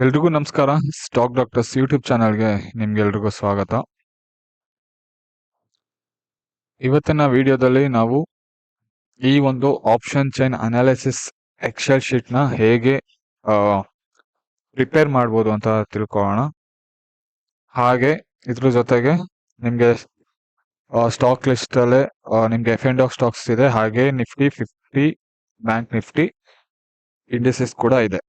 ಎಲ್ರಿಗೂ ನಮಸ್ಕಾರ. Stock doctors YouTube ಚಾನಲ್ಗೆ ನಿಮ್ಗೆಲ್ರಿಗೂ ಸ್ವಾಗತ. ಇವತ್ತಿನ ವಿಡಿಯೋದಲ್ಲಿ ನಾವು ಈ ಒಂದು option chain analysis excel sheet ನ ಹೇಗೆ ಪ್ರಿಪೇರ್ ಮಾಡ್ಬೋದು ಅಂತ ತಿಳ್ಕೊಳ್ಳೋಣ. ಹಾಗೆ ಇದ್ರ ಜೊತೆಗೆ ನಿಮ್ಗೆ ಸ್ಟಾಕ್ ಲಿಸ್ಟ್ ಅಲ್ಲೇ ನಿಮ್ಗೆ F&O ಸ್ಟಾಕ್ಸ್ ಇದೆ, ಹಾಗೆ ನಿಫ್ಟಿ 50, ಬ್ಯಾಂಕ್ ನಿಫ್ಟಿ ಇಂಡಿಸಸ್ ಕೂಡ ಇದೆ.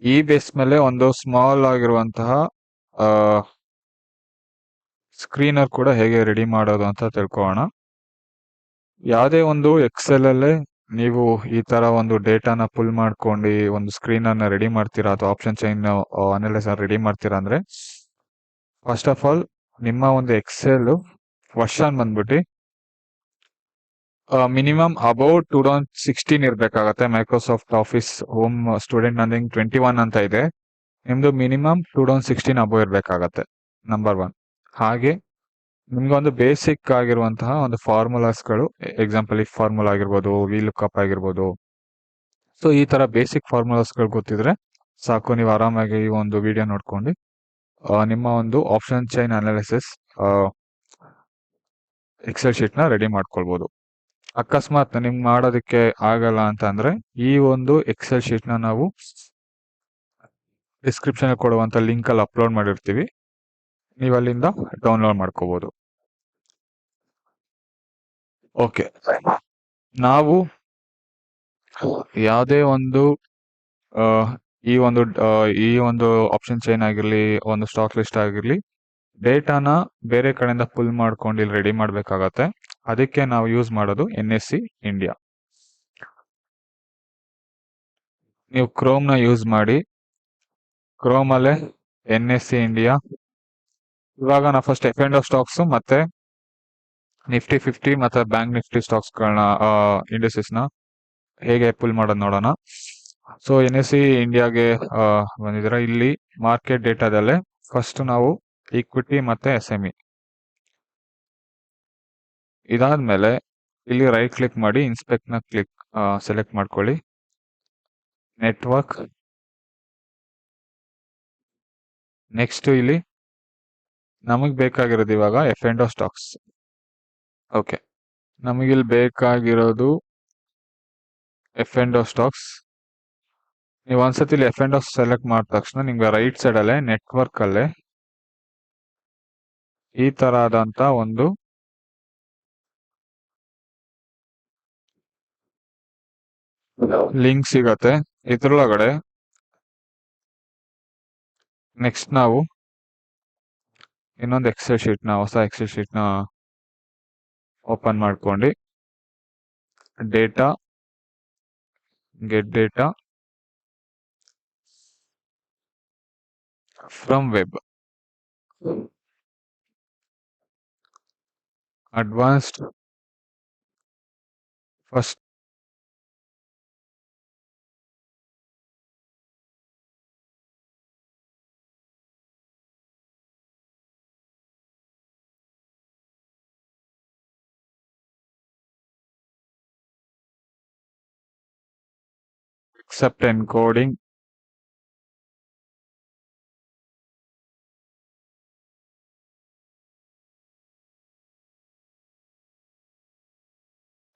ಈ ಬೇಸ್ ಮೇಲೆ ಒಂದು ಸ್ಮಾಲ್ ಆಗಿರುವಂತಹ ಸ್ಕ್ರೀನರ್ ಕೂಡ ಹೇಗೆ ರೆಡಿ ಮಾಡೋದು ಅಂತ ತಿಳ್ಕೊಳ್ಳೋಣ. ಯಾವುದೇ ಒಂದು ಎಕ್ಸೆಲ್ ಅಲ್ಲೇ ನೀವು ಈ ತರ ಒಂದು ಡೇಟಾನ ಪುಲ್ ಮಾಡ್ಕೊಂಡು ಒಂದು ಸ್ಕ್ರೀನರ್ ನ ರೆಡಿ ಮಾಡ್ತೀರಾ ಅಥವಾ ಆಪ್ಷನ್ ಚೈನ್ ಅನಾಲಿಸಿಸ್ ರೆಡಿ ಮಾಡ್ತೀರಾ ಅಂದ್ರೆ, ಫಸ್ಟ್ ಆಫ್ ಆಲ್ ನಿಮ್ಮ ಒಂದು ಎಕ್ಸೆಲ್ ವರ್ಷನ್ ಬಂದ್ಬಿಟ್ಟು ಮಿನಿಮಮ್ ಅಬೌಟ್ 2016 ಇರ್ಬೇಕಾಗತ್ತೆ. ಮೈಕ್ರೋಸಾಫ್ಟ್ ಆಫೀಸ್ ಹೋಮ್ ಸ್ಟೂಡೆಂಟ್ ನಂದು 21 ಅಂತ ಇದೆ, ನಿಮ್ದು ಮಿನಿಮಮ್ 2016 ಅಬೋ ಇರ್ಬೇಕಾಗತ್ತೆ, ನಂಬರ್ 1. ಹಾಗೆ ನಿಮ್ಗೆ ಒಂದು ಬೇಸಿಕ್ ಆಗಿರುವಂತಹ ಒಂದು ಫಾರ್ಮುಲಾಸ್ಗಳು, ಎಕ್ಸಾಂಪಲ್ ಇಫ್ ಫಾರ್ಮುಲಾ ಆಗಿರ್ಬೋದು, ವಿಲುಕಪ್ ಆಗಿರ್ಬೋದು. ಸೊ ಈ ತರ ಬೇಸಿಕ್ ಫಾರ್ಮುಲಾಸ್ಗಳು ಗೊತ್ತಿದ್ರೆ ಸಾಕು, ನೀವು ಆರಾಮಾಗಿ ಈ ಒಂದು ವಿಡಿಯೋ ನೋಡ್ಕೊಂಡು ನಿಮ್ಮ ಒಂದು option chain analysis excel sheet ನ ರೆಡಿ ಮಾಡ್ಕೊಳ್ಬಹುದು. ಅಕಸ್ಮಾತ್ ನಿಮ್ಗೆ ಮಾಡೋದಕ್ಕೆ ಆಗಲ್ಲ ಅಂತ ಅಂದ್ರೆ ಈ ಒಂದು ಎಕ್ಸೆಲ್ ಶೀಟ್ ನ ನಾವು ಡಿಸ್ಕ್ರಿಪ್ಷನ್ ಕೊಡುವಂತ ಲಿಂಕ್ ಅಲ್ಲಿ ಅಪ್ಲೋಡ್ ಮಾಡಿರ್ತೀವಿ, ನೀವು ಅಲ್ಲಿಂದ ಡೌನ್ಲೋಡ್ ಮಾಡ್ಕೋಬಹುದು. ಓಕೆ, ನಾವು ಯಾವುದೇ ಒಂದು ಈ ಒಂದು ಆಪ್ಷನ್ ಚೈನ್ ಆಗಿರ್ಲಿ, ಒಂದು ಸ್ಟಾಕ್ ಲಿಸ್ಟ್ ಆಗಿರ್ಲಿ, ಡೇಟಾನ ಬೇರೆ ಕಡೆಯಿಂದ ಪುಲ್ ಮಾಡ್ಕೊಂಡು ಇಲ್ಲಿ ರೆಡಿ ಮಾಡ್ಬೇಕಾಗತ್ತೆ. ಅದಕ್ಕೆ ನಾವು ಯೂಸ್ ಮಾಡೋದು NSE ಇಂಡಿಯಾ. ನೀವು ಕ್ರೋಮ್ ನ ಯೂಸ್ ಮಾಡಿ, ಕ್ರೋಮ್ ಅಲ್ಲೇ NSE ಇಂಡಿಯಾ. ಇವಾಗ ನಾವು ಫಸ್ಟ್ F&O ಸ್ಟಾಕ್ಸ್ ಮತ್ತೆ ನಿಫ್ಟಿ 50 ಮತ್ತೆ ಬ್ಯಾಂಕ್ ನಿಫ್ಟಿ ಸ್ಟಾಕ್ಸ್ ಗಳನ್ನ ಇಂಡಿಸಸ್ ನ ಹೇಗೆ ಪುಲ್ ಮಾಡೋದು ನೋಡೋಣ. ಸೊ NSE ಇಂಡಿಯಾಗೆ ಬಂದಿದ್ರೆ ಇಲ್ಲಿ ಮಾರ್ಕೆಟ್ ಡೇಟಾದಲ್ಲೇ ಫಸ್ಟ್ ನಾವು ಈಕ್ವಿಟಿ ಮತ್ತೆ SME. ಇದಾದ್ಮೇಲೆ ಇಲ್ಲಿ ರೈಟ್ ಕ್ಲಿಕ್ ಮಾಡಿ ಇನ್ಸ್ಪೆಕ್ಟ್ ನ ಸೆಲೆಕ್ಟ್ ಮಾಡ್ಕೊಳ್ಳಿ. ನೆಟ್ವರ್ಕ್, ನೆಕ್ಸ್ಟ್ ಇಲ್ಲಿ ನಮಗ್ ಬೇಕಾಗಿರೋದು ಇವಾಗ F&O ಸ್ಟಾಕ್ಸ್. ಓಕೆ, ನಮಗಿಲ್ಲಿ ಬೇಕಾಗಿರೋದು F&O ಸ್ಟಾಕ್ಸ್. ನೀವು ಒಂದ್ಸತಿ ಇಲ್ಲಿ F&O ಸೆಲೆಕ್ಟ್ ಮಾಡಿದ ತಕ್ಷಣ ನಿಮ್ಗೆ ರೈಟ್ ಸೈಡ್ ಅಲ್ಲೇ ನೆಟ್ವರ್ಕ್ ಅಲ್ಲೇ ಈ ತರ ಆದಂತ ಒಂದು ಲಿಂಕ್ ಸಿಗತ್ತೆ. ಇದ್ರೊಳಗಡೆ ನೆಕ್ಸ್ಟ್ ನಾವು ಇನ್ನೊಂದು ಹೊಸ ಎಕ್ಸೆಲ್ ಶೀಟ್ ನ ಓಪನ್ ಮಾಡ್ಕೊಂಡು data, get data from web, advanced, first accept encoding,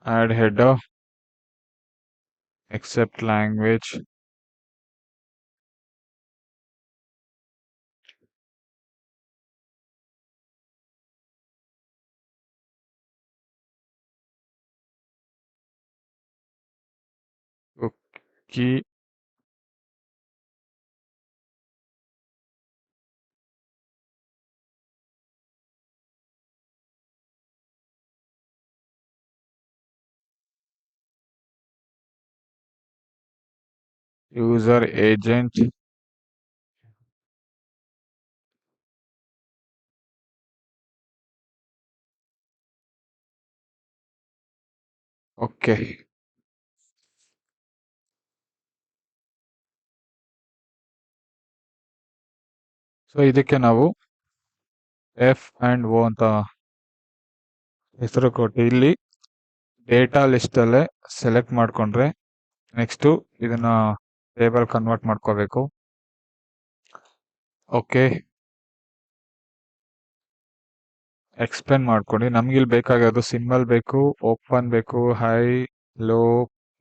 add header, accept language, cookie, user agent, okay. So ಇದಕ್ಕೆ ನಾವು F&O ಅಂತ ಹೆಸರು ಕೊಟ್ಟು ಇಲ್ಲಿ ಡೇಟಾ ಲಿಸ್ಟ್ ಅಲ್ಲೇ ಸೆಲೆಕ್ಟ್ ಮಾಡ್ಕೊಂಡ್ರೆ ನೆಕ್ಸ್ಟ್ ಇದನ್ನ ಟೇಬಲ್ ಕನ್ವರ್ಟ್ ಮಾಡ್ಕೋಬೇಕು. ಓಕೆ, ಎಕ್ಸ್ಪ್ಲೇನ್ ಮಾಡ್ಕೊಡಿ. ನಮ್ಗೆ ಇಲ್ಲಿ ಬೇಕಾಗಿರೋದು ಸಿಂಬಲ್ ಬೇಕು, ಓಪನ್ ಬೇಕು, high, low,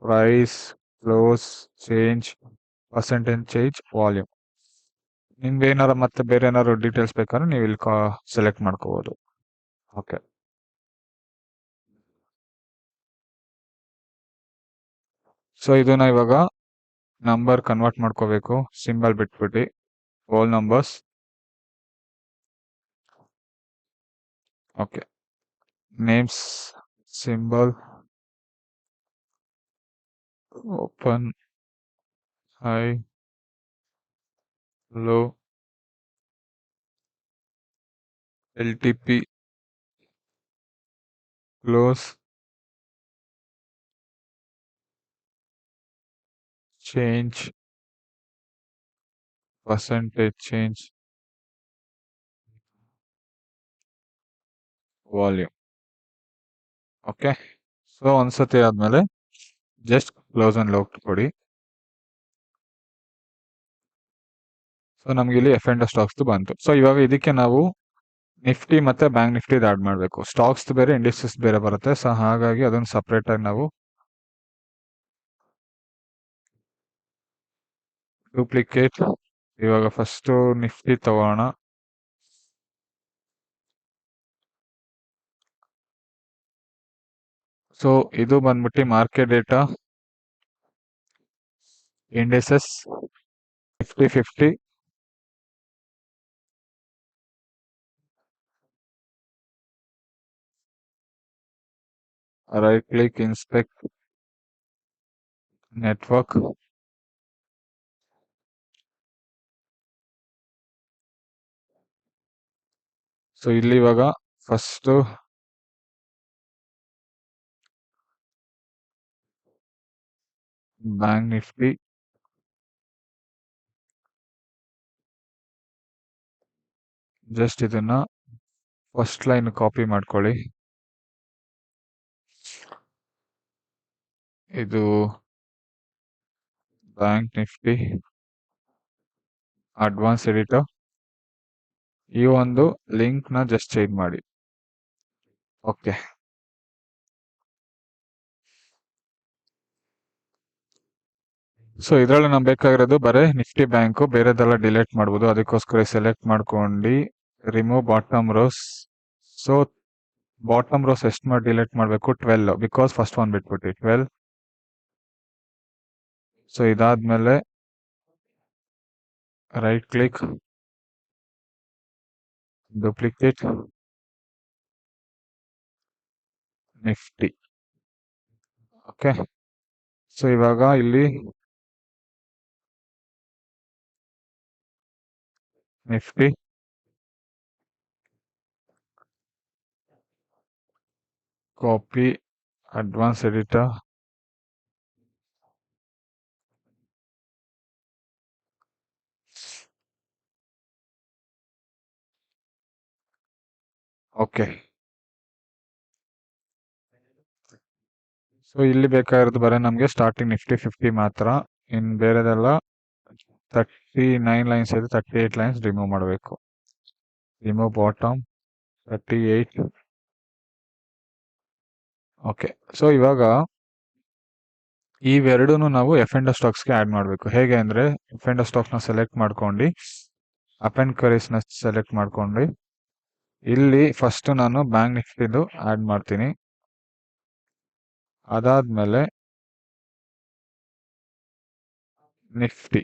price, close, change, percentage change, volume. ನಿಮ್ಗೆ ಏನಾರ ಮತ್ತೆ ಬೇರೆ ಏನಾದ್ರು ಡೀಟೇಲ್ಸ್ ಬೇಕಾದ್ರೆ ನೀವು ಇಲ್ಲಿ ಸೆಲೆಕ್ಟ್ ಮಾಡ್ಕೋಬಹುದು. ಓಕೆ, ಸೊ ಇದನ್ನ ಇವಾಗ ನಂಬರ್ ಕನ್ವರ್ಟ್ ಮಾಡ್ಕೋಬೇಕು. ಸಿಂಬಲ್ ಬಿಟ್ಬಿಟ್ಟು hole numbers. Okay, names, symbol, open, high, low, LTP, close, change, percentage change, volume. Okay, so ಒಂದ್ಸತಿ ಆದ್ಮೇಲೆ ಜಸ್ಟ್ ಕ್ಲೋಸ್ ಅಂಡ್ ಲಾಕ್ ಕೊಡಿ. ಸೊ ನಮ್ಗೆ ಇಲ್ಲಿ ಎಫ್ ಅಂಡ್ ಸ್ಟಾಕ್ಸ್ ಬಂತು. ಸೊ ಇವಾಗ ಇದಕ್ಕೆ ನಾವು ನಿಫ್ಟಿ ಮತ್ತೆ ಬ್ಯಾಂಕ್ ನಿಫ್ಟಿ ಆಡ್ ಮಾಡಬೇಕು. ಸ್ಟಾಕ್ಸ್ ಬೇರೆ, ಇಂಡಿಸಸ್ ಬೇರೆ ಬರುತ್ತೆ. ಸೊ ಹಾಗಾಗಿ ಅದನ್ನ ಸಪ್ರೇಟ್ ಆಗಿ ನಾವು ಡೂಪ್ಲಿಕೇಟ್. ಇವಾಗ ಫಸ್ಟ್ ನಿಫ್ಟಿ ತಗೋಣ. ಸೊ ಇದು ಬಂದ್ಬಿಟ್ಟು market data, indices, 50-50, right click, inspect network. So ಇಲ್ಲಿ ಇವಾಗ ಫಸ್ಟ್ ಬ್ಯಾಂಕ್ ನಿಫ್ಟಿ, ಜಸ್ಟ್ ಇದನ್ನ ಫಸ್ಟ್ ಲೈನ್ ಕಾಪಿ ಮಾಡ್ಕೊಳ್ಳಿ. ಇದು ಬ್ಯಾಂಕ್ ನಿಫ್ಟಿ ಅಡ್ವಾನ್ಸ್ ಎಡಿಟರ್. ಈ ಒಂದು ಲಿಂಕ್ ನ ಜಸ್ಟ್ ಚೇಂಜ್ ಮಾಡಿ. ಓಕೆ, ಸೊ ಇದ್ರಲ್ಲಿ ನಮ್ಗೆ ಬೇಕಾಗಿರೋದು ಬರೀ ನಿಫ್ಟಿ ಬ್ಯಾಂಕು, ಬೇರೆದೆಲ್ಲ ಡಿಲೀಟ್ ಮಾಡ್ಬೋದು. ಅದಕ್ಕೋಸ್ಕರ ಸೆಲೆಕ್ಟ್ ಮಾಡ್ಕೊಂಡು remove bottom rose. So bottom rose ಎಷ್ಟು ಮಾಡಿ ಡಿಲೀಟ್ ಮಾಡಬೇಕು? 12, ಬಿಕಾಸ್ ಫಸ್ಟ್ ಒನ್ ಬಿಟ್ಬಿಟ್ಟು 12. ಸೊ ಇದಾದ್ಮೇಲೆ right click, duplicate Nifty. Okay, so ಇವಾಗ ಇಲ್ಲಿ Nifty, copy, advance editor, okay. So ಇಲ್ಲಿ ಬೇಕಾಗಿರೋದು ಬರೀ ನಮಗೆ ಸ್ಟಾರ್ಟಿಂಗ್ ನಿಫ್ಟಿ 50 ಮಾತ್ರ. ಇನ್ ಬೇರೆದೆಲ್ಲ 39 ಲೈನ್ಸ್ ಇದೆ, 38 ಲೈನ್ಸ್ ರಿಮೂವ್ ಮಾಡಬೇಕು. Remove bottom 38. ಓಕೆ, ಸೊ ಇವಾಗ ಇವೆರಡೂನು ನಾವು ಎಫ್ ಅಂಡ್ ಸ್ಟಾಕ್ಸ್ಗೆ ಆಡ್ ಮಾಡಬೇಕು. ಹೇಗೆ ಅಂದ್ರೆ ಎಫ್ ಅಂಡ್ ಸ್ಟಾಕ್ ನ ಸೆಲೆಕ್ಟ್ ಮಾಡ್ಕೊಂಡು ಅಪ್ ಅಂಡ್ ಕ್ವರೀಸ್ ನ ಸೆಲೆಕ್ಟ್ ಮಾಡ್ಕೊಂಡು ಇಲ್ಲಿ ಫಸ್ಟ್ ನಾನು ಬ್ಯಾಂಕ್ ನಿಫ್ಟಿದು ಆಡ್ ಮಾಡ್ತೀನಿ. ಅದಾದ್ಮೇಲೆ ನಿಫ್ಟಿ.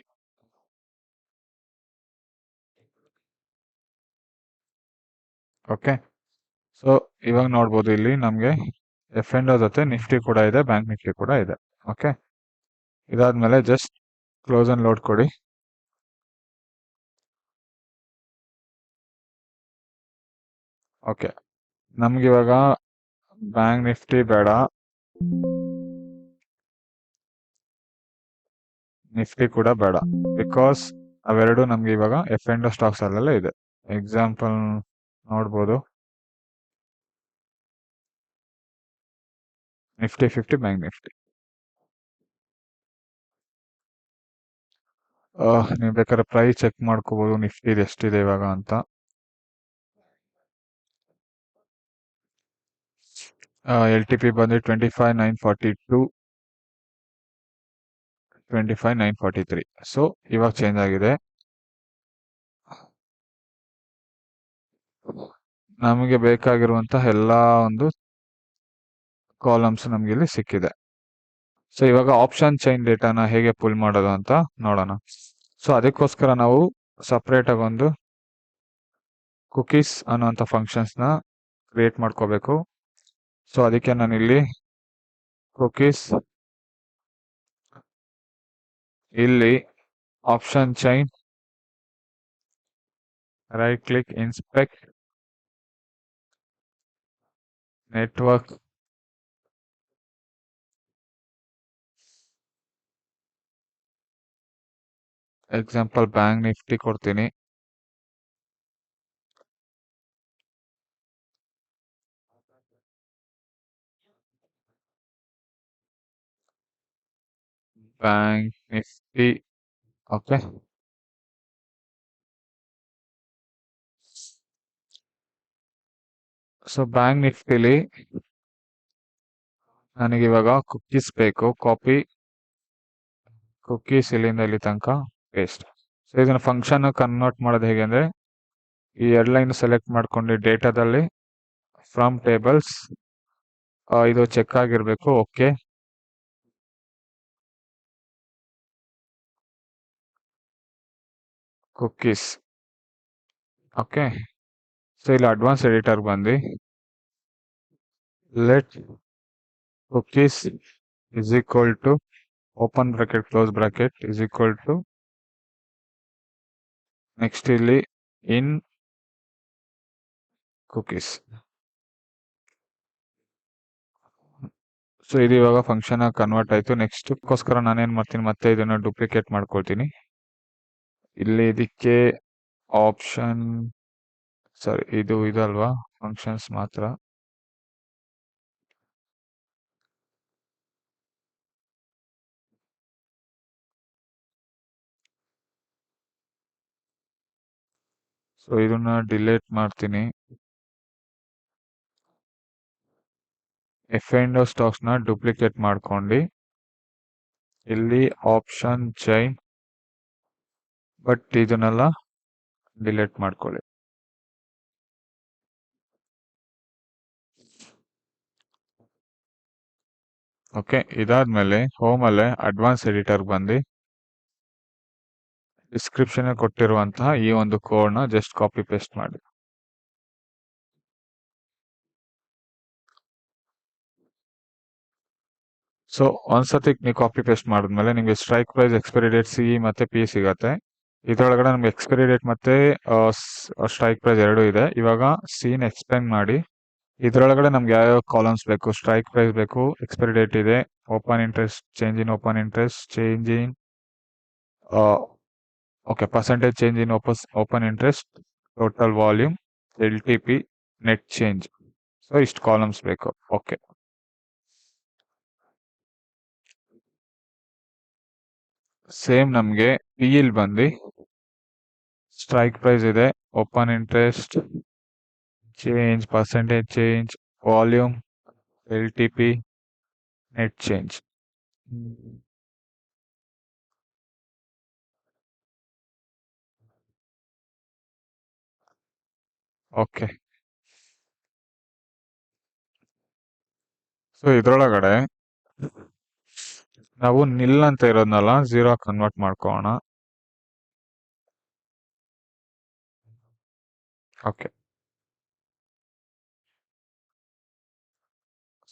ಓಕೆ, ಸೊ ಇವಾಗ ನೋಡ್ಬೋದು ಇಲ್ಲಿ ನಮ್ಗೆ ಎಫ್ ಅಂಡ್ ಜೊತೆ ನಿಫ್ಟಿ ಕೂಡ ಇದೆ, ಬ್ಯಾಂಕ್ ನಿಫ್ಟಿ ಕೂಡ ಇದೆ. ಓಕೆ, ಇದಾದ್ಮೇಲೆ ಜಸ್ಟ್ ಕ್ಲೋಸ್ ಅಂಡ್ ಲೋಡ್ ಕೊಡಿ. ಓಕೆ, ನಮ್ಗೆ ಇವಾಗ ಬ್ಯಾಂಕ್ ನಿಫ್ಟಿ ಬೇಡ, ನಿಫ್ಟಿ ಕೂಡ ಬೇಡ, ಬಿಕಾಸ್ ಅವೆರಡು ನಮ್ಗೆ ಇವಾಗ ಎಫ್ ಅಂಡ್ ಸ್ಟಾಕ್ಸ್ ಅಲ್ಲೆಲ್ಲ ಇದೆ. ಎಕ್ಸಾಂಪಲ್ ನೋಡ್ಬೋದು, ನಿಫ್ಟಿ 50, ಬ್ಯಾಂಕ್ ನಿಫ್ಟಿ. ನೀವು ಬೇಕಾದ್ರೆ ಪ್ರೈಸ್ ಚೆಕ್ ಮಾಡ್ಕೋಬಹುದು ನಿಫ್ಟಿ ಎಷ್ಟಿದೆ ಇವಾಗ ಅಂತ. LTP ಬಂದು 25,942, 25,943. ಸೊ ಇವಾಗ ಚೇಂಜ್ ಆಗಿದೆ. ನಮಗೆ ಬೇಕಾಗಿರುವಂತಹ ಎಲ್ಲಾ ಒಂದು ಕಾಲಮ್ಸ್ ನಮ್ಗೆ ಇಲ್ಲಿ ಸಿಕ್ಕಿದೆ. ಸೊ ಇವಾಗ ಆಪ್ಷನ್ ಚೈನ್ ಡೇಟಾನ ಹೇಗೆ ಪುಲ್ ಮಾಡೋದು ಅಂತ ನೋಡೋಣ. ಸೊ ಅದಕ್ಕೋಸ್ಕರ ನಾವು ಸಪ್ರೇಟ್ ಆಗಿ ಒಂದು ಕುಕೀಸ್ ಅನ್ನುವಂಥ ಫಂಕ್ಷನ್ಸ್ ನ ಕ್ರಿಯೇಟ್ ಮಾಡ್ಕೋಬೇಕು. ಸೊ ಅದಕ್ಕೆ ನಾನು ಇಲ್ಲಿ ಕುಕೀಸ್, ಇಲ್ಲಿ option chain, right click, inspect, network, example bank Nifty ಕೊಡ್ತೀನಿ. Bank Nifty, okay. So bank ನಿಫ್ಟಿಲಿ ನನಗೆ ಇವಾಗ ಕುಕೀಸ್ ಬೇಕು. ಕಾಪಿ ಕುಕೀಸ್ ಇಲ್ಲಿಂದ ಇಲ್ಲಿ ತನಕ ಪೇಸ್ಟ್. ಸೊ ಇದನ್ನ ಫಂಕ್ಷನ್ ಕನ್ವರ್ಟ್ ಮಾಡೋದು ಹೇಗೆ ಅಂದ್ರೆ, ಈ 2 ಲೈನ್ ಸೆಲೆಕ್ಟ್ ಮಾಡ್ಕೊಂಡು ಡೇಟಾದಲ್ಲಿ ಫ್ರಮ್ ಟೇಬಲ್ಸ್ ಇದು ಚೆಕ್ ಆಗಿರ್ಬೇಕು. Okay, cookies, okay. ಸೊ ಇಲ್ಲಿ ಅಡ್ವಾನ್ಸ್ ಎಡಿಟರ್ ಬಂದು let cookies is equal to open bracket close bracket is equal to, next ಇಲ್ಲಿ ಇನ್ ಕುಕೀಸ್. ಸೊ ಇದು ಇವಾಗ ಫಂಕ್ಷನ್ ಕನ್ವರ್ಟ್ ಆಯ್ತು. ನೆಕ್ಸ್ಟ್ ಗೋಸ್ಕರ ನಾನೇನ್ ಮಾಡ್ತೀನಿ, ಮತ್ತೆ ಇದನ್ನ ಡೂಪ್ಲಿಕೇಟ್ ಮಾಡ್ಕೊಳ್ತೀನಿ. ಇಲ್ಲಿ ಇದಕ್ಕೆ ಆಪ್ಷನ್, ಸಾರಿ ಇದಲ್ವಾ ಫಂಕ್ಷನ್ಸ್ ಮಾತ್ರ. ಸೊ ಇದನ್ನ ಡಿಲೀಟ್ ಮಾಡ್ತೀನಿ. F&O ಸ್ಟಾಕ್ಸ್ ನ ಡೂಪ್ಲಿಕೇಟ್ ಮಾಡ್ಕೊಂಡು ಇಲ್ಲಿ ಆಪ್ಷನ್ ಚೈನ್, ಬಟ್ ಇದನ್ನೆಲ್ಲ ಡಿಲೀಟ್ ಮಾಡ್ಕೊಳ್ಳಿ. ಓಕೆ, ಇದಾದ್ಮೇಲೆ ಹೋಮ್ ಅಲ್ಲೇ ಅಡ್ವಾನ್ಸ್ ಎಡಿಟರ್ ಬಂದು ಡಿಸ್ಕ್ರಿಪ್ಷನ್ ಕೊಟ್ಟಿರುವಂತಹ ಈ ಒಂದು ಕೋಡ್ ನ ಜಸ್ಟ್ ಕಾಪಿ ಪೇಸ್ಟ್ ಮಾಡಿ. ಸೊ ಒಂದ್ಸತಿ ನೀವು ಕಾಪಿ ಪೇಸ್ಟ್ ಮಾಡಿದ್ಮೇಲೆ ನಿಮ್ಗೆ strike price, expiry date, CE ಮತ್ತೆ ಪಿ ಸಿಗತ್ತೆ. ಇದ್ರೊಳಗಡೆ ನಮ್ಗೆ ಎಕ್ಸ್ಪೈರಿ ಡೇಟ್ ಮತ್ತೆ ಸ್ಟ್ರೈಕ್ ಪ್ರೈಸ್ 2 ಇದೆ. ಇವಾಗ ಸಿನ್ ಎಕ್ಸ್ಪ್ಲೇನ್ ಮಾಡಿ ಇದ್ರೊಳಗಡೆ ನಮ್ಗೆ ಯಾವ ಕಾಲಮ್ಸ್ ಬೇಕು, ಸ್ಟ್ರೈಕ್ ಪ್ರೈಸ್ ಬೇಕು, ಎಕ್ಸ್ಪೈರಿ ಡೇಟ್ ಇದೆ, open interest, change in open interest, change in okay percentage change in open interest, total volume, LTP, net change. So ಇಷ್ಟು ಕಾಲಮ್ಸ್ ಬೇಕು. ಓಕೆ, ಸೇಮ್ ನಮ್ಗೆ PL ಬಂದು ಸ್ಟ್ರೈಕ್ ಪ್ರೈಸ್ ಇದೆ, open interest, change, percentage change, volume, LTP, net change. Okay, so ಇದ್ರೊಳಗಡೆ ನಾವು nil ಅಂತ ಇರೋದ್ನಲ್ಲ 0 convert ಮಾಡ್ಕೋಣ. ಓಕೆ,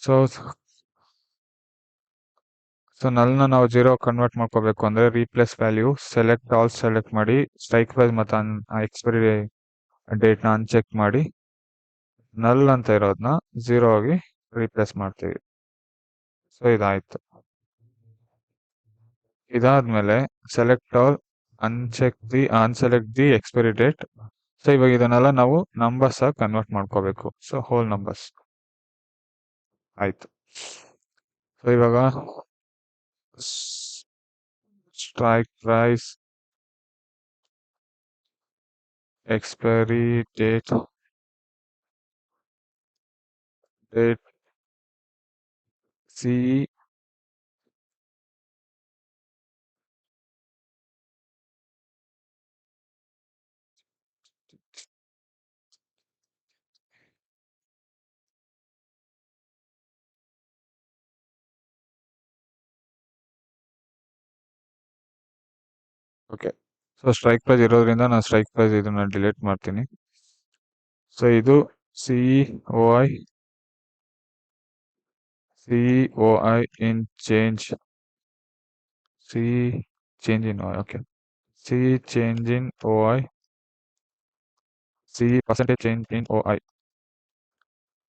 ಸೊ ನಲ್ನ ನಾವು 0 ಕನ್ವರ್ಟ್ ಮಾಡ್ಕೋಬೇಕು ಅಂದ್ರೆ replace value, select all select ಮಾಡಿ, ಸ್ಟ್ರೈಕ್ ಪ್ರೈಸ್ ಮತ್ತೆ ಎಕ್ಸ್ಪೈರಿ ಡೇಟ್ ನ ಅನ್ಚೆಕ್ ಮಾಡಿ, ನಲ್ ಅಂತ ಇರೋದನ್ನ 0 ಆಗಿ ರೀಪ್ಲೇಸ್ ಮಾಡ್ತೀವಿ. ಸೊ ಇದಾಯ್ತು. ಇದಾದ್ಮೇಲೆ select all, unselect the expiry date. So ಇವಾಗ ಇದನ್ನೆಲ್ಲ ನಾವು ನಂಬರ್ಸ್ ಆಗಿ ಕನ್ವರ್ಟ್ ಮಾಡ್ಕೋಬೇಕು. ಸೊ ಹೋಲ್ ನಂಬರ್ಸ್ ಆಯ್ತು. ಸೊ ಇವಾಗ strike price expiry date CE okay. So strike price ಇರೋದ್ರಿಂದ ನಾನು ಸ್ಟ್ರೈಕ್ ಪ್ರೈಸ್ ಇದನ್ನ ಡಿಲೀಟ್ ಮಾಡ್ತೀನಿ. ಸೊ ಇದು COI in change in OI. Okay. C change in OI. C percentage change in OI.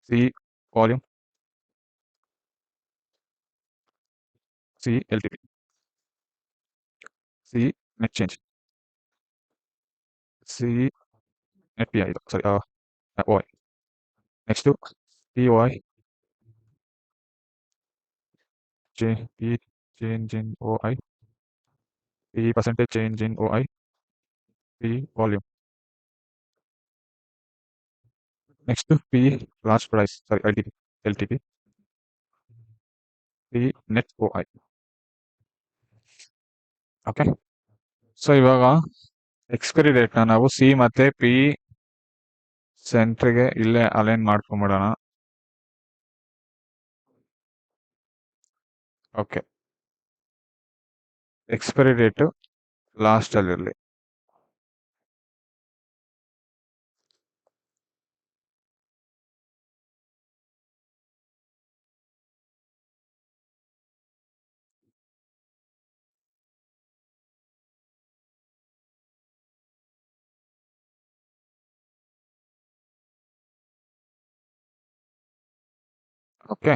C volume. C LTP. C net change. C net PI. Sorry, OI. Next to POI. Change in OI. P percentage change in OI. P volume. Next to P last price. Sorry, LTP. P net OI. Okay. So ಇವಾಗ expiry ಡೇಟ್ನ ನಾವು C ಮತ್ತೆ P ಸೆಂಟ್ರಿಗೆ ಇಲ್ಲೇ align ಮಾಡ್ಕೊಂಬಿಡೋಣ. Okay. Expiry date ಲಾಸ್ಟಲ್ಲಿರಲಿ. Okay.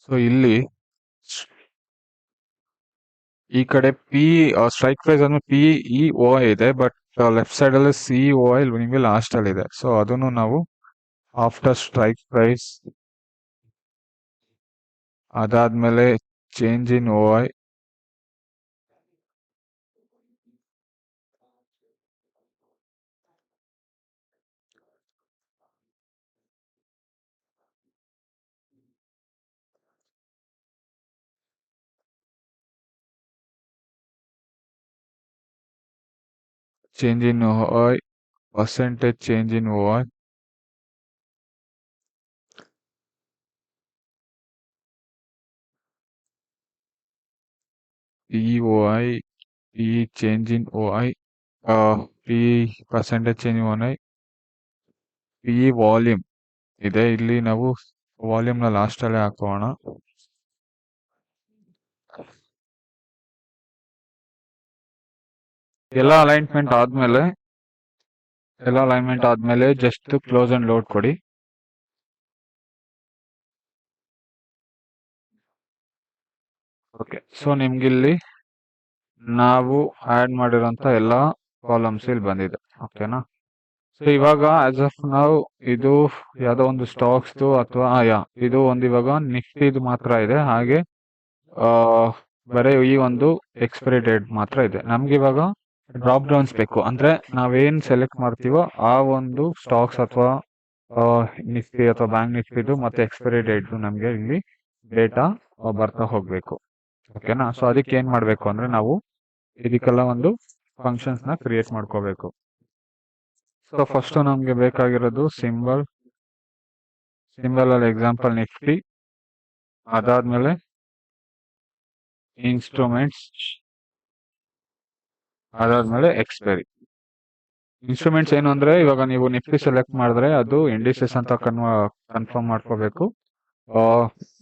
So ಇಲ್ಲಿ ಈ ಕಡೆ ಪಿ ಸ್ಟ್ರೈಕ್ ಪ್ರೈಸ್ ಅಂದ್ರೆ PEOI ಇದೆ, ಬಟ್ ಲೆಫ್ಟ್ ಸೈಡ್ ಅಲ್ಲಿ COI ನಿಮಗೆ ಲಾಸ್ಟ್ ಅಲ್ಲಿ ಇದೆ. ಸೊ ಅದನ್ನು ನಾವು ಆಫ್ಟರ್ ಸ್ಟ್ರೈಕ್ ಪ್ರೈಸ್, ಅದಾದ್ಮೇಲೆ change in OI, change in OI, percentage change in OI, POI, P change in OI, P percentage change in OI, P volume ಇದೆ. ಇಲ್ಲಿ ನಾವು ವಾಲ್ಯೂಮ್ ನ ಲಾಸ್ಟ್ ಅಲ್ಲೇ ಹಾಕೋಣ. ಎಲ್ಲ ಅಲೈನ್ಮೆಂಟ್ ಆದ್ಮೇಲೆ ಜಸ್ಟ್ ಕ್ಲೋಸ್ ಅಂಡ್ ಲೋಡ್ ಕೊಡಿ. ಓಕೆ. ಸೊ ನಿಮ್ಗಿಲ್ಲಿ ನಾವು ಆಡ್ ಮಾಡಿರೋಂತ ಎಲ್ಲಾ ಕಾಲಮ್ಸ್ ಇಲ್ಲಿ ಬಂದಿದೆ. ಓಕೆನಾ? ಸೊ ಇವಾಗ ಆಸ್ ಆಫ್ ನಾವು ಇದು ಯಾವ್ದೋ ಒಂದು ಸ್ಟಾಕ್ಸ್ ಅಥವಾ ಇದು ಒಂದು ಇವಾಗ ನಿಫ್ಟಿದು ಮಾತ್ರ ಇದೆ. ಹಾಗೆ ಬರೀ ಈ ಒಂದು ಎಕ್ಸ್ಪೈರಿ ಡೇಟ್ ಮಾತ್ರ ಇದೆ. ನಮ್ಗೆ ಇವಾಗ ಡ್ರಾಪ್ ಡೌನ್ಸ್ ಬೇಕು. ಅಂದ್ರೆ ನಾವೇನ್ ಸೆಲೆಕ್ಟ್ ಮಾಡ್ತೀವೋ ಆ ಒಂದು ಸ್ಟಾಕ್ಸ್ ಅಥವಾ ನಿಫ್ಟಿ ಅಥವಾ ಬ್ಯಾಂಕ್ ನಿಫ್ಟಿದು ಮತ್ತೆ ಎಕ್ಸ್ಪೈರಿ ಡೇಟ್ ನಮ್ಗೆ ಇಲ್ಲಿ ಡೇಟಾ ಬರ್ತಾ ಹೋಗ್ಬೇಕು. ಓಕೆನಾ? ಸೊ ಅದಕ್ಕೆ ಏನ್ ಮಾಡ್ಬೇಕು ಅಂದ್ರೆ ನಾವು ಇದಕ್ಕೆಲ್ಲ ಒಂದು ಫಂಕ್ಷನ್ಸ್ ನ ಕ್ರಿಯೇಟ್ ಮಾಡ್ಕೋಬೇಕು. ಸೊ ಫಸ್ಟ್ ನಮ್ಗೆ ಬೇಕಾಗಿರೋದು ಸಿಂಬಲ್ ಅಲ್ಲಿ ಎಕ್ಸಾಂಪಲ್ ನಿಫ್ಟಿ, ಅದಾದ್ಮೇಲೆ ಇನ್ಸ್ಟ್ರೂಮೆಂಟ್ಸ್, ಅದಾದ್ಮೇಲೆ ಎಕ್ಸ್ಪೈರಿ. ಇನ್ಸ್ಟ್ರೂಮೆಂಟ್ಸ್ ಏನು ಅಂದ್ರೆ ಇವಾಗ ನೀವು ನಿಫ್ಟಿ ಸೆಲೆಕ್ಟ್ ಮಾಡಿದ್ರೆ ಅದು ಇಂಡಿಸಸ್ ಅಂತ ಕನ್ಫರ್ಮ್ ಮಾಡ್ಕೋಬೇಕು.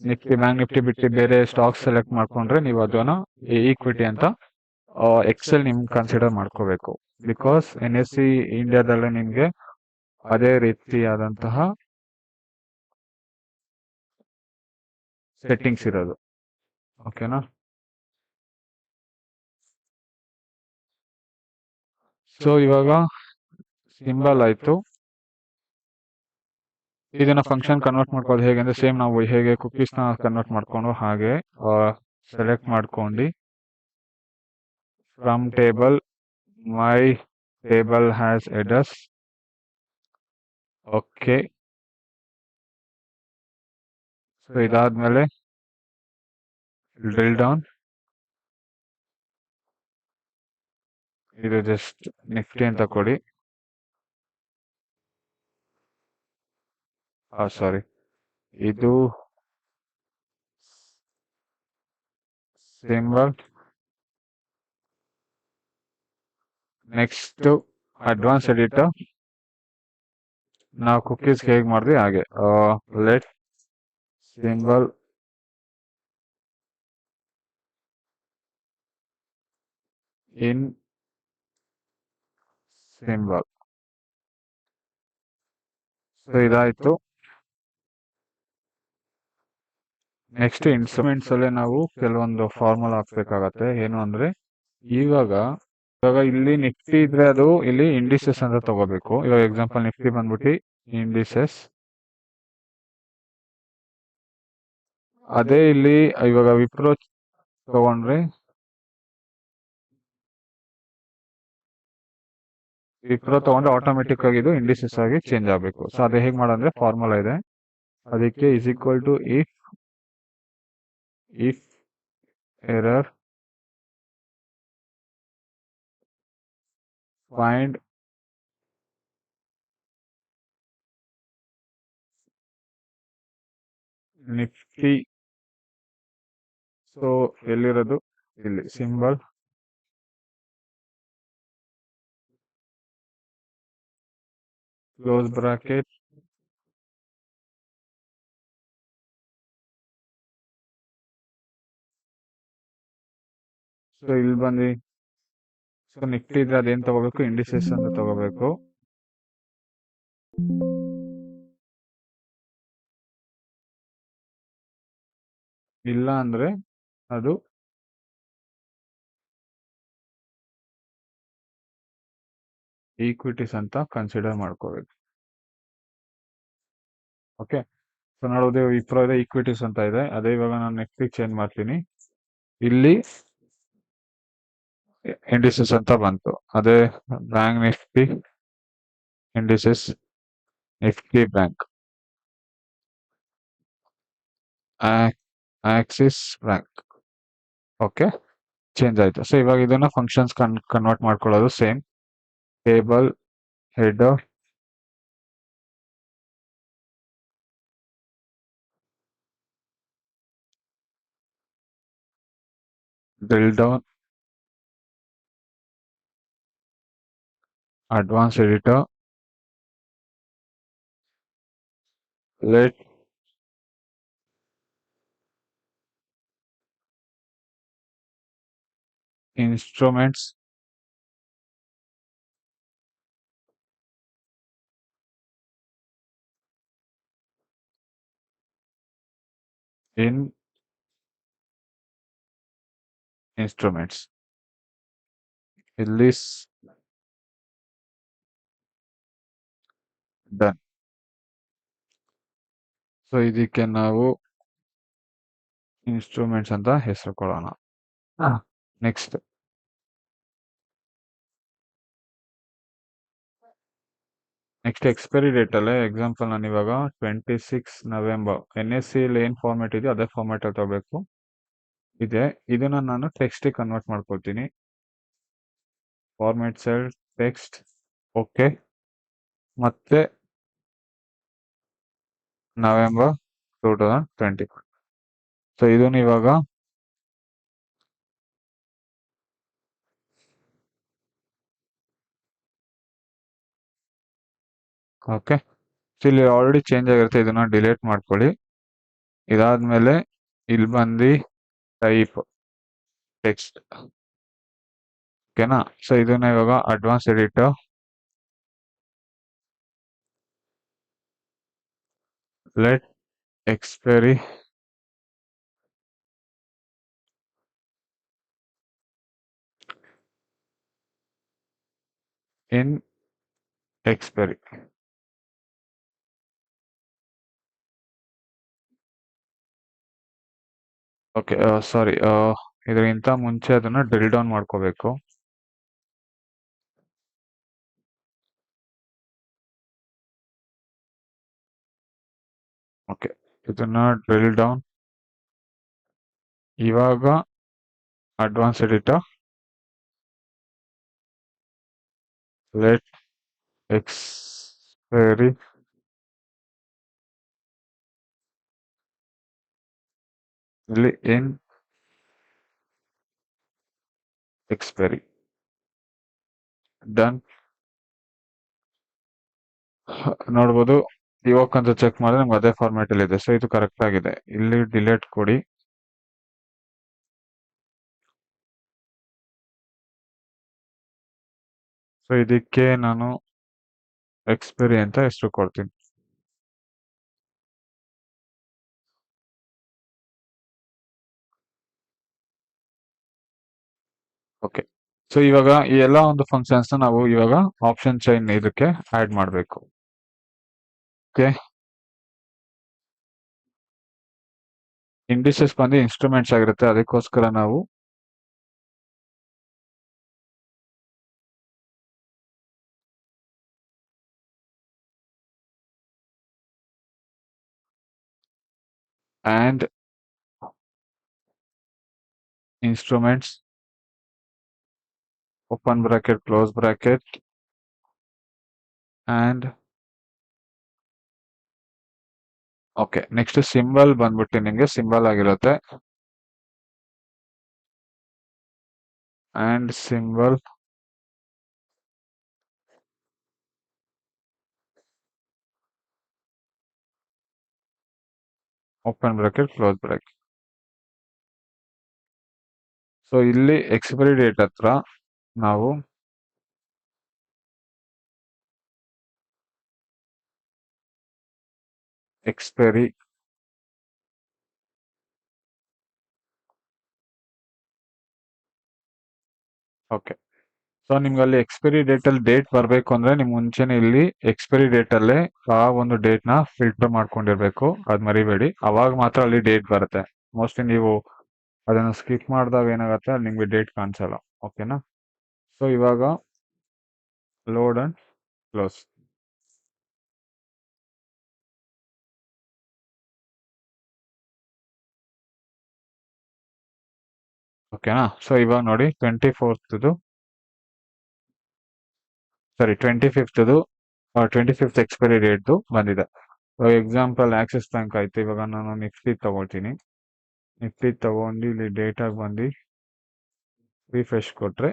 ನಿಫ್ಟಿ ಬ್ಯಾಂಕ್ ನಿಫ್ಟಿ ಬಿಟ್ಟು ಬೇರೆ ಸ್ಟಾಕ್ಸ್ ಸೆಲೆಕ್ಟ್ ಮಾಡ್ಕೊಂಡ್ರೆ ನೀವು ಅದನ್ನ ಈಕ್ವಿಟಿ ಅಂತ ಎಕ್ಸೆಲ್ ನಿಮ್ಗೆ ಕನ್ಸಿಡರ್ ಮಾಡ್ಕೋಬೇಕು. ಬಿಕಾಸ್ NSE ಇಂಡಿಯಾದಲ್ಲೇ ನಿಮ್ಗೆ ಅದೇ ರೀತಿಯಾದಂತಹ ಸೆಟ್ಟಿಂಗ್ಸ್ ಇರೋದು. ಓಕೆನಾ? ಸೊ ಇವಾಗ ಸಿಂಬಲ್ ಆಯ್ತು. ಇದನ್ನ ಫಂಕ್ಷನ್ ಕನ್ವರ್ಟ್ ಮಾಡ್ಕೊಳ್ಳೋದು ಹೇಗೆ ಅಂದ್ರೆ ಸೇಮ್ ನಾವು ಹೇಗೆ ಕುಕೀಸ್ ನ ಕನ್ವರ್ಟ್ ಮಾಡ್ಕೊಂಡು ಹಾಗೆ ಸೆಲೆಕ್ಟ್ ಮಾಡ್ಕೊಂಡು from table my table has headers. Okay. So ಇದಾದ್ಮೇಲೆ ಡ್ರಿಲ್ ಡೌನ್. ಇದು ಜಸ್ಟ್ ನಿಫ್ಟಿ ಅಂತ ಕೊಡಿ. ಸಾರಿ, ಇದು ಸಿಂಬಲ್. Next advance editor. ನಾವು ಕುಕೀಸ್ ಹೇಗೆ ಮಾಡಿದ್ವಿ ಹಾಗೆ. ಲೆಟ್ ಸಿಂಬಲ್ ಇನ್ ಸಿಂಬಲ್. ಸೊ ಇದಾಯ್ತು. ನೆಕ್ಸ್ಟ್ ಇನ್ಸ್ಟ್ರೂಮೆಂಟ್ಸ್ ಅಲ್ಲೇ ನಾವು ಕೆಲವೊಂದು ಫಾರ್ಮುಲಾ ಹಾಕ್ಬೇಕಾಗತ್ತೆ. ಏನು ಅಂದ್ರೆ ಇವಾಗ ಇಲ್ಲಿ ನಿಫ್ಟಿ ಇದ್ರೆ ಅದು ಇಲ್ಲಿ ಇಂಡಿಸಸ್ ಅಂತ ತಗೋಬೇಕು. ಇವಾಗ ಎಕ್ಸಾಂಪಲ್ ನಿಫ್ಟಿ ಬಂದ್ಬಿಟ್ಟು ಇಂಡಿಸಸ್. ಅದೇ ಇಲ್ಲಿ ಇವಾಗ ವಿಪ್ರೋ ತಗೊಂಡ್ರೆ ಆಟೋಮೆಟಿಕ್ ಆಗಿ ಇದು ಇಂಡಿಸಸ್ ಆಗಿ ಚೇಂಜ್ ಆಗಬೇಕು. ಸೊ ಅದೇ ಹೇಗೆ ಮಾಡಂದ್ರೆ ಫಾರ್ಮುಲಾ ಇದೆ. ಅದಕ್ಕೆ is equal to if error find Nifty. So ಎಲ್ಲಿರೋದು ಇಲ್ಲಿ ಸಿಂಬಲ್ ಕ್ಲೋಸ್ ಬ್ರಾಕೆಟ್. ಸೊ ಇಲ್ಲಿ ಬಂದು ಸೊ ನಿಫ್ಟಿ ಇದ್ರೆ ಅದೇನ್ ತಗೋಬೇಕು, ಇಂಡಿಸಸ್ ಅಂತ ತಗೋಬೇಕು. ಇಲ್ಲ ಅಂದ್ರೆ ಅದು ಈಕ್ವಿಟೀಸ್ ಅಂತ ಕನ್ಸಿಡರ್ ಮಾಡ್ಕೋಬೇಕು. ಓಕೆ. ಸೊ ನೋಡೋದು ವಿಪ್ರೋ ಇದೆ, ಈಕ್ವಿಟೀಸ್ ಅಂತ ಇದೆ. ಅದೇ ಇವಾಗ ನಾನು ನೆಕ್ಸ್ಟ್ ಚೇಂಜ್ ಮಾಡ್ತೀನಿ. ಇಲ್ಲಿ ಇಂಡಿಸಸ್ ಅಂತ ಬಂತು. ಅದೇ bank Nifty indices, Nifty bank, Axis bank. Okay, change ಆಯ್ತು. ಸೊ ಇವಾಗ ಇದನ್ನ ಫಂಕ್ಷನ್ಸ್ ಕನ್ವರ್ಟ್ ಮಾಡ್ಕೊಳ್ಳೋದು same. Table header, drill down, advance editor, let instruments in instruments. ಇಲ್ಲಿ ಡನ್. ಸೊ ಇದಕ್ಕೆ ನಾವು ಇನ್ಸ್ಟ್ರೂಮೆಂಟ್ಸ್ ಅಂತ ಹೆಸರು ಕೊಡೋಣ. ನೆಕ್ಸ್ಟ್ ಎಕ್ಸ್ಪೈರಿ ಡೇಟ್ ಅಲ್ಲೇ ಎಕ್ಸಾಂಪಲ್ ನಾನು ಇವಾಗ 26 ನವೆಂಬರ್ NSE ಏನ್ ಫಾರ್ಮೆಟ್ ಇದೆಯೋ ಅದೇ ಫಾರ್ಮೆಟ್ ಅಲ್ಲಿ ತಗೋಬೇಕು. ಇದನ್ನ ನಾನು ಟೆಕ್ಸ್ಟ್ ಕನ್ವರ್ಟ್ ಮಾಡ್ಕೊಳ್ತೀನಿ. Format cell text. ಓಕೆ, ಮತ್ತೆ ನವೆಂಬರ್ 2020. ಸೊ ಇದನ್ನ ಇವಾಗ ಓಕೆ. ಇಲ್ಲಿ ಆಲ್ರೆಡಿ ಚೇಂಜ್ ಆಗಿರುತ್ತೆ, ಇದನ್ನ ಡಿಲೀಟ್ ಮಾಡ್ಕೊಳ್ಳಿ. ಇದಾದ್ಮೇಲೆ ಇಲ್ಲಿ ಬಂದು ಟೈಪ್ ಟೆಕ್ಸ್ಟ್. ಓಕೆನಾ. ಸೊ ಇದನ್ನ ಇವಾಗ ಅಡ್ವಾನ್ಸ್ ಎಡಿಟರ್, ಲೆಟ್ ಎಕ್ಸ್ಪೈರಿ ಇನ್ ಎಕ್ಸ್ಪೈರಿ. ಓಕೆ, ಸಾರಿ, ಇದಕ್ಕಿಂತ ಮುಂಚೆ ಅದನ್ನ ಡ್ರಿಲ್ ಡೌನ್ ಮಾಡ್ಕೋಬೇಕು. ಓಕೆ, ಇದನ್ನ ಡ್ರಿಲ್ ಡೌನ್. ಇವಾಗ ಅಡ್ವಾನ್ಸ್ ಎಡಿಟರ್, ಲೆಟ್ ಎಕ್ಸ್ಪೈರಿ ಇಲ್ಲಿ ಇನ್ ಎಕ್ಸ್ಪೈರಿ ಡನ್. ನೋಡ್ಬೋದು ಇವಾಗ ಅಂತ ಚೆಕ್ ಮಾಡಿದ್ರೆ ನಮ್ಗೆ ಅದೇ ಫಾರ್ಮ್ಯಾಟ್ ಅಲ್ಲಿ ಇದೆ. ಸೊ ಇದು ಕರೆಕ್ಟ್ ಆಗಿದೆ. ಇಲ್ಲಿ ಡಿಲೇಟ್ ಕೊಡಿ. ಸೊ ಇದಕ್ಕೆ ನಾನು ಎಕ್ಸ್ಪೈರಿ ಅಂತ ಹೆಸರು ಕೊಡ್ತೀನಿ. ಓಕೆ, ಸೊ ಇವಾಗ ಈ ಎಲ್ಲ ಒಂದು ಫಂಕ್ಷನ್ಸ್ ನಾವು ಇವಾಗ ಆಪ್ಷನ್ ಚೈನ್ ಇದಕ್ಕೆ ಆಡ್ ಮಾಡಬೇಕು. ಓಕೆ, ಇಂಡಿಸಸ್ ಬಂದು ಇನ್ಸ್ಟ್ರೂಮೆಂಟ್ಸ್ ಆಗಿರುತ್ತೆ, ಅದಕ್ಕೋಸ್ಕರ ನಾವು and instruments open bracket close bracket and okay. Next symbol ಬಂದ್ಬಿಟ್ಟು ನಿಮಗೆ ಸಿಂಬಲ್ ಆಗಿರುತ್ತೆ and symbol open bracket close bracket. So ಇಲ್ಲಿ ಎಕ್ಸ್ಪೈರಿ ಡೇಟ್ ಹತ್ರ ನಾವು ಎಕ್ಸ್ಪೈರಿ ಓಕೆ. ಸೊ ನಿಮ್ಗೆ ಅಲ್ಲಿ ಎಕ್ಸ್ಪೈರಿ ಡೇಟ್ ಅಲ್ಲಿ ಡೇಟ್ ಬರಬೇಕು ಅಂದ್ರೆ ನಿಮ್ ಮುಂಚೆನೆ ಇಲ್ಲಿ ಎಕ್ಸ್ಪೈರಿ ಡೇಟ್ ಅಲ್ಲೇ ಆ ಒಂದು ಡೇಟ್ ನ ಫಿಲ್ಟರ್ ಮಾಡ್ಕೊಂಡಿರ್ಬೇಕು, ಅದ್ ಮರಿಬೇಡಿ. ಅವಾಗ ಮಾತ್ರ ಅಲ್ಲಿ ಡೇಟ್ ಬರುತ್ತೆ. ಮೋಸ್ಟ್ಲಿ ನೀವು ಅದನ್ನ ಸ್ಕಿಪ್ ಮಾಡಿದಾಗ ಏನಾಗುತ್ತೆ, ಅಲ್ಲಿ ನಿಮ್ಗೆ ಡೇಟ್ ಕಾಣಿಸಲ್ಲ. ಓಕೆನಾ? ಸೊ ಇವಾಗ ಲೋಡ್ ಅಂಡ್ ಕ್ಲೋಸ್. ಓಕೆನಾ? ಸೊ ಇವಾಗ ನೋಡಿ 24th ಸಾರಿ 25th ಎಕ್ಸ್ಪೈರಿ ಡೇಟ್ ಬಂದಿದೆ. ಎಕ್ಸಾಂಪಲ್ ಆಕ್ಸಿಸ್ ಬ್ಯಾಂಕ್ ಆಯ್ತು. ಇವಾಗ ನಾನು ನಿಫ್ಟಿ ತಗೊಳ್ತೀನಿ. ನಿಫ್ಟಿ ತಗೊಂಡು ಇಲ್ಲಿ ಡೇಟಾಗಿ ಬಂದು ರಿಫ್ರೆಶ್ ಕೊಟ್ರೆ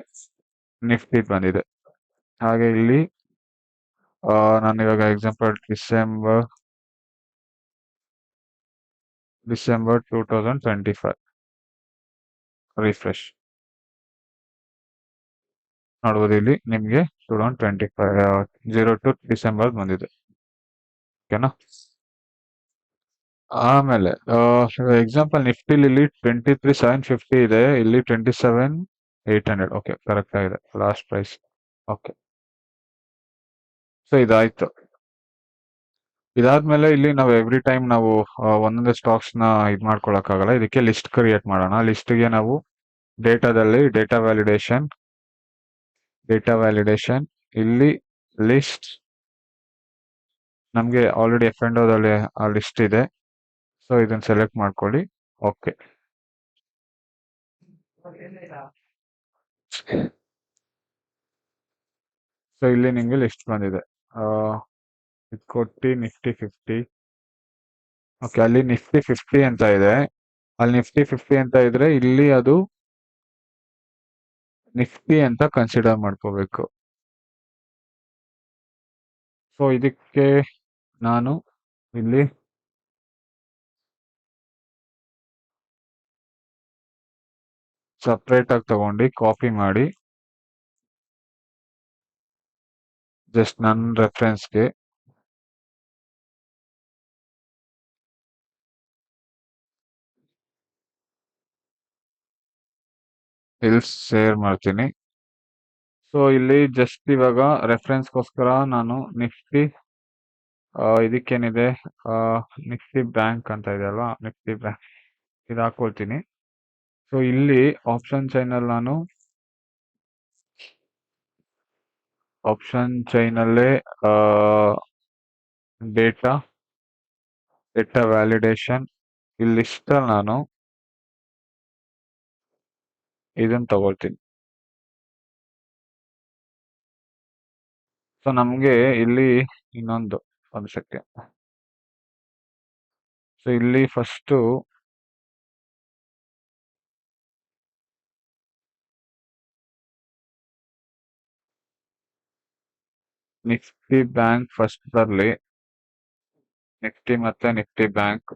ನಿಫ್ಟಿ ಬಂದಿದೆ. ಹಾಗೆ ಇಲ್ಲಿ ನಾನು ಇವಾಗ ಎಕ್ಸಾಂಪಲ್ ಡಿಸೆಂಬರ್ 2025 ರಿಫ್ರೆಶ್ ನೋಡ್ಬೋದು. ಇಲ್ಲಿ ನಿಮ್ಗೆ 2025 02 ಡಿಸೆಂಬರ್ ಬಂದಿದೆ. ಓಕೆನಾ? ಆಮೇಲೆ ಎಕ್ಸಾಂಪಲ್ ನಿಫ್ಟಿಲಿ ಇಲ್ಲಿ 23,750 ಇದೆ, ಇಲ್ಲಿ 27,800. ಓಕೆ, ಕರೆಕ್ಟ್ ಆಗಿದೆ ಲಾಸ್ಟ್ ಪ್ರೈಸ್. ಓಕೆ, ಸೊ ಇದಾಯ್ತು. ಇದಾದ್ಮೇಲೆ ಇಲ್ಲಿ ನಾವು ಎವ್ರಿ ಟೈಮ್ ನಾವು ಒಂದೊಂದೇ ಸ್ಟಾಕ್ಸ್ ನ ಇದ್ ಮಾಡ್ಕೊಳಕ್ಕಾಗಲ್ಲ. ಇದಕ್ಕೆ ಲಿಸ್ಟ್ ಕ್ರಿಯೇಟ್ ಮಾಡೋಣ. ಲಿಸ್ಟ್ಗೆ ನಾವು ಡೇಟಾದಲ್ಲಿ ಡೇಟಾ ವ್ಯಾಲಿಡೇಷನ್ ಇಲ್ಲಿ ಲಿಸ್ಟ್ ನಮ್ಗೆ ಆಲ್ರೆಡಿ ಎಫ್&ಓದಲ್ಲಿ ಆ ಲಿಸ್ಟ್ ಇದೆ. ಸೊ ಇದನ್ನ ಸೆಲೆಕ್ಟ್ ಮಾಡ್ಕೊಳ್ಳಿ. ಓಕೆ, ಸೊ ಇಲ್ಲಿ ನಿಮ್ಗೆ ಲಿಸ್ಟ್ ಬಂದಿದೆ. ಇದು ಕೊಟ್ಟು ನಿಫ್ಟಿ 50. ಓಕೆ, ಅಲ್ಲಿ ನಿಫ್ಟಿ 50 ಅಂತ ಇದೆ. ಅಲ್ಲಿ ನಿಫ್ಟಿ 50 ಅಂತ ಇದ್ರೆ ಇಲ್ಲಿ ಅದು ನಿಫ್ಟಿ ಅಂತ ಕನ್ಸಿಡರ್ ಮಾಡ್ಕೋಬೇಕು. ಸೊ ಇದಕ್ಕೆ ನಾನು ಇಲ್ಲಿ ಸಪ್ರೇಟ್ ಆಗಿ ತಗೊಂಡು ಕಾಪಿ ಮಾಡಿ ಜಸ್ಟ್ ನನ್ನ ರೆಫರೆನ್ಸ್ಗೆ ಇಲ್ಲಿ ಶೇರ್ ಮಾಡ್ತೀನಿ. ಸೊ ಇಲ್ಲಿ ಜಸ್ಟ್ ಇವಾಗ ರೆಫರೆನ್ಸ್ಗೋಸ್ಕರ ನಾನು ನಿಫ್ಟಿ ಇದಕ್ಕೇನಿದೆ ನಿಫ್ಟಿ ಬ್ಯಾಂಕ್ ಅಂತ ಇದೆ ಅಲ್ವಾ, ನಿಫ್ಟಿ ಬ್ಯಾಂಕ್ ಇದು ಹಾಕೊಳ್ತೀನಿ. ಸೊ ಇಲ್ಲಿ ಆಪ್ಷನ್ ಚೈನಲ್ಲಿ ಆಪ್ಷನ್ ಚೈನಲ್ಲೇ ಡೇಟಾ ಡೇಟಾ ವ್ಯಾಲಿಡೇಷನ್ ಇಲ್ಲಿಷ್ಟ ನಾನು ಇದನ್ನ ತಗೊಳ್ತೀನಿ. ಸೊ ನಮ್ಗೆ ಇಲ್ಲಿ ಇನ್ನೊಂದು ಒಂದು ಸೆಕೆಂಡ್. ಸೊ ಇಲ್ಲಿ ಫಸ್ಟ್ ನಿಫ್ಟಿ ಬ್ಯಾಂಕ್ ಫಸ್ಟ್ ಬರ್ಲಿ, ನಿಫ್ಟಿ ಮತ್ತೆ ನಿಫ್ಟಿ ಬ್ಯಾಂಕ್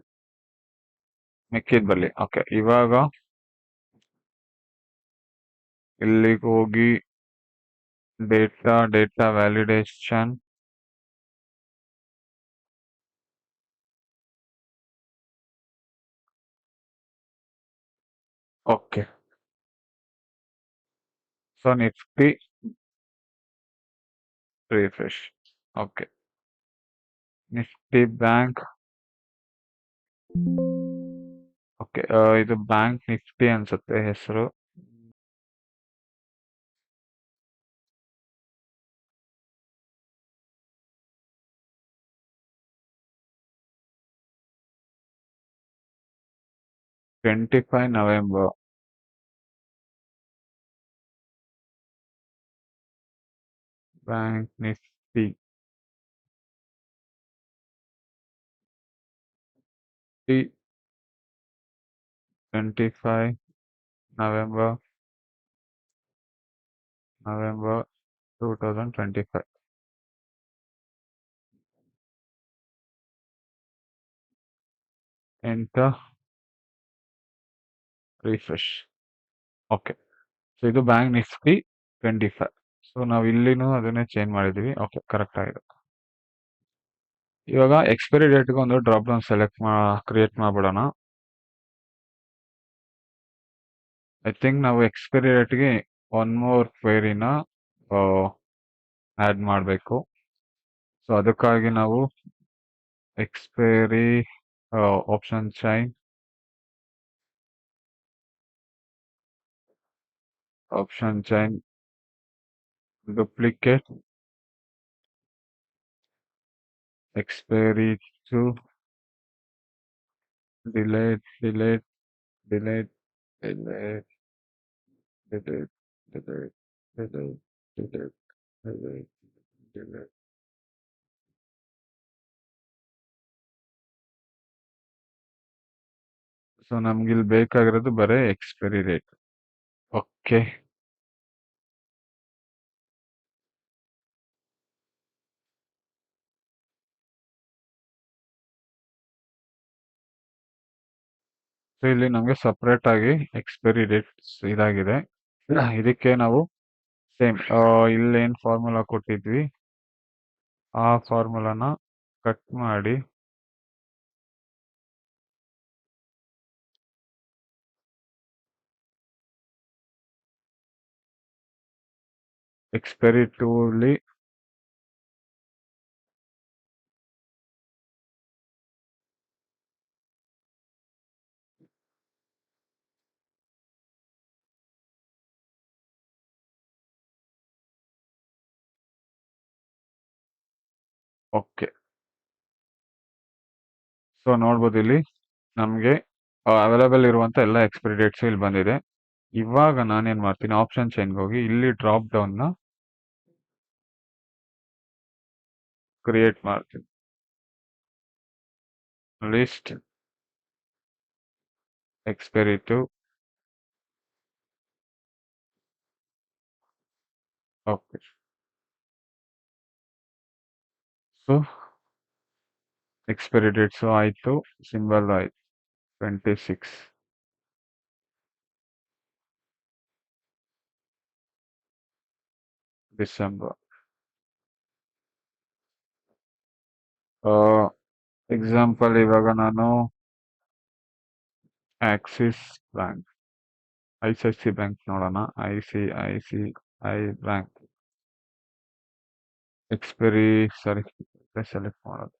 ಮಿಕ್ಕಿದ್ ಬರ್ಲಿ. ಓಕೆ, ಇವಾಗ ಇಲ್ಲಿಗೆ ಹೋಗಿ data validation, okay. So Nifty refresh, okay. Nifty bank, okay. ಇದು ಬ್ಯಾಂಕ್ ನಿಫ್ಟಿ ಅನ್ಸುತ್ತೆ ಹೆಸರು. November 25. Bank Nifty 25 November 2025. Enter, refresh. Okay. So ಇದು ಬ್ಯಾಂಕ್ ನಿಫ್ಟಿ 25. ಸೊ ನಾವು ಇಲ್ಲಿನೂ ಅದನ್ನೇ ಚೇಂಜ್ ಮಾಡಿದೀವಿ. ಓಕೆ, ಕರೆಕ್ಟ್ ಆಗಿದೆ. ಇವಾಗ ಎಕ್ಸ್ಪೈರಿ ಡೇಟ್ಗೆ ಒಂದು ಡ್ರಾಪ್ ಡೌನ್ ಕ್ರಿಯೇಟ್ ಮಾಡ್ಬಿಡೋಣ. ಐ ಥಿಂಕ್ ನಾವು ಎಕ್ಸ್ಪೈರಿ ಡೇಟ್ಗೆ ಒನ್ ಮೋರ್ ಕ್ವೇರಿನ ಆ್ಯಡ್ ಮಾಡಬೇಕು. ಸೊ ಅದಕ್ಕಾಗಿ ನಾವು expiry option chain duplicate expiry to delete delete delete delete delete delete delete delete delete delete. So ನಮ್ಗೆ ಇಲ್ಲಿ ಬೇಕಾಗಿರೋದು ಬರೀ ಎಕ್ಸ್ಪೈರಿ ಡೇಟ್. ಓಕೆ. ಸೊ ಇಲ್ಲಿ ನಮಗೆ ಸಪ್ರೇಟ್ ಆಗಿ ಎಕ್ಸ್ಪೈರಿ ಡೇಟ್ ಇದಾಗಿದೆ. ಇದಕ್ಕೆ ನಾವು ಸೇಮ್ ಇಲ್ಲೇನ್ ಫಾರ್ಮುಲಾ ಕೊಟ್ಟಿದ್ವಿ ಆ ಫಾರ್ಮುಲಾನ ಕಟ್ ಮಾಡಿ ಎಕ್ಸ್ಪೈರಿ ಟೂಲಿ ಓಕೆ. ಸೊ ನೋಡ್ಬೋದು ಇಲ್ಲಿ ನಮಗೆ ಅವೈಲೇಬಲ್ ಇರುವಂತ ಎಲ್ಲ ಎಕ್ಸ್ಪೈರಿ ಡೇಟ್ಸ್ ಇಲ್ಲಿ ಬಂದಿದೆ. ಇವಾಗ ನಾನೇನ್ ಮಾಡ್ತೀನಿ, ಆಪ್ಷನ್ ಚೈನ್ಗೆ ಹೋಗಿ ಇಲ್ಲಿ ಡ್ರಾಪ್ ಡೌನ್ ನ ಕ್ರಿಯೇಟ್ ಮಾಡ್ತೀನಿ. List expiry two, okay. So expiry dates ಆಯ್ತು, ಸಿಂಬಲ್ ಆಯ್ತು 26 ಡಿಸೆಂಬರ್. ಎಕ್ಸಾಂಪಲ್ ಇವಾಗ ನಾನು ಆಕ್ಸಿಸ್ ಬ್ಯಾಂಕ್, ICICI ಬ್ಯಾಂಕ್ ನೋಡೋಣ. ICICI ಬ್ಯಾಂಕ್ ಎಕ್ಸ್ಪೈರಿ ಸೆಲೆಕ್ಟ್ ಮಾಡೋದು.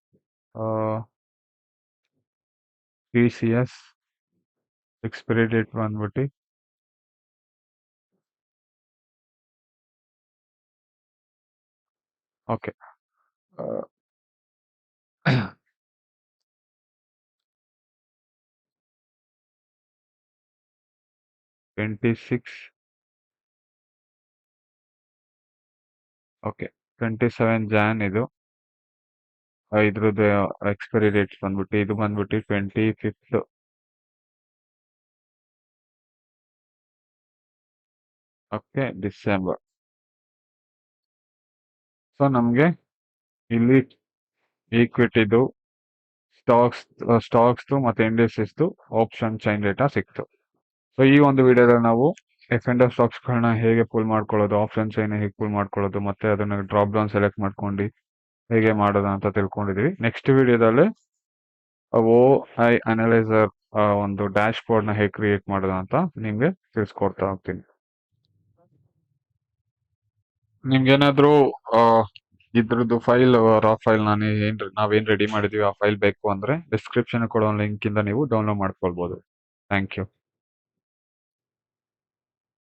TCS ಎಕ್ಸ್ಪೈರಿ ಡೇಟ್ ಬಂದ್ಬಿಟ್ಟು ಓಕೆ. 26. ಓಕೆ. 27 ಜಾನ್ ಇದು. ಇದ್ರದ್ದು ಎಕ್ಸ್ಪೈರಿ ಡೇಟ್ ಬಂದ್ಬಿಟ್ಟು ಇದು ಬಂದ್ಬಿಟ್ಟು 25th. Okay, December. ಸೊ ನಮಗೆ ಇಲ್ಲಿ ಈಕ್ವಿಟಿದು, ಸ್ಟಾಕ್ಸ್ ಮತ್ತೆ ಇಂಡಸ್ಟ್ರೀಸ್ದು ಆಪ್ಷನ್ ಚೈನ್ ಡೇಟಾ ಸಿಕ್ತು. ಸೊ ಈ ಒಂದು ವಿಡಿಯೋದಲ್ಲಿ ನಾವು F&O ಸ್ಟಾಕ್ಸ್ಗಳನ್ನ ಹೇಗೆ ಪುಲ್ ಮಾಡ್ಕೊಳ್ಳೋದು, ಆಪ್ಷನ್ ಚೈನ್ ಹೇಗೆ ಪುಲ್ ಮಾಡ್ಕೊಳ್ಳೋದು, ಮತ್ತೆ ಅದನ್ನ ಡ್ರಾಪ್ ಡೌನ್ ಸೆಲೆಕ್ಟ್ ಮಾಡ್ಕೊಂಡು ಹೇಗೆ ಮಾಡೋದು ಅಂತ ತಿಳ್ಕೊಂಡಿದೀವಿ. ನೆಕ್ಸ್ಟ್ ವಿಡಿಯೋದಲ್ಲಿ OI ಅನಲೈಸರ್ ಒಂದು ಡ್ಯಾಶ್ ಬೋರ್ಡ್ ನ ಹೇಗೆ ಕ್ರಿಯೇಟ್ ಮಾಡೋದು ಅಂತ ನಿಮ್ಗೆ ತಿಳಿಸ್ಕೊಡ್ತಾ ಹೋಗ್ತೀನಿ. ನಿಮ್ಗೇನಾದ್ರೂ ಇದ್ರದ್ದು ಫೈಲ್, ರಾ ಫೈಲ್ ನಾವೇನ್ ರೆಡಿ ಮಾಡಿದೀವಿ ಆ ಫೈಲ್ ಬೇಕು ಅಂದ್ರೆ ಡಿಸ್ಕ್ರಿಪ್ಷನ್ ಕೊಡೋ ಲಿಂಕ್ ಇಂದ ನೀವು ಡೌನ್ಲೋಡ್ ಮಾಡ್ಕೊಳ್ಬಹುದು. Thank you.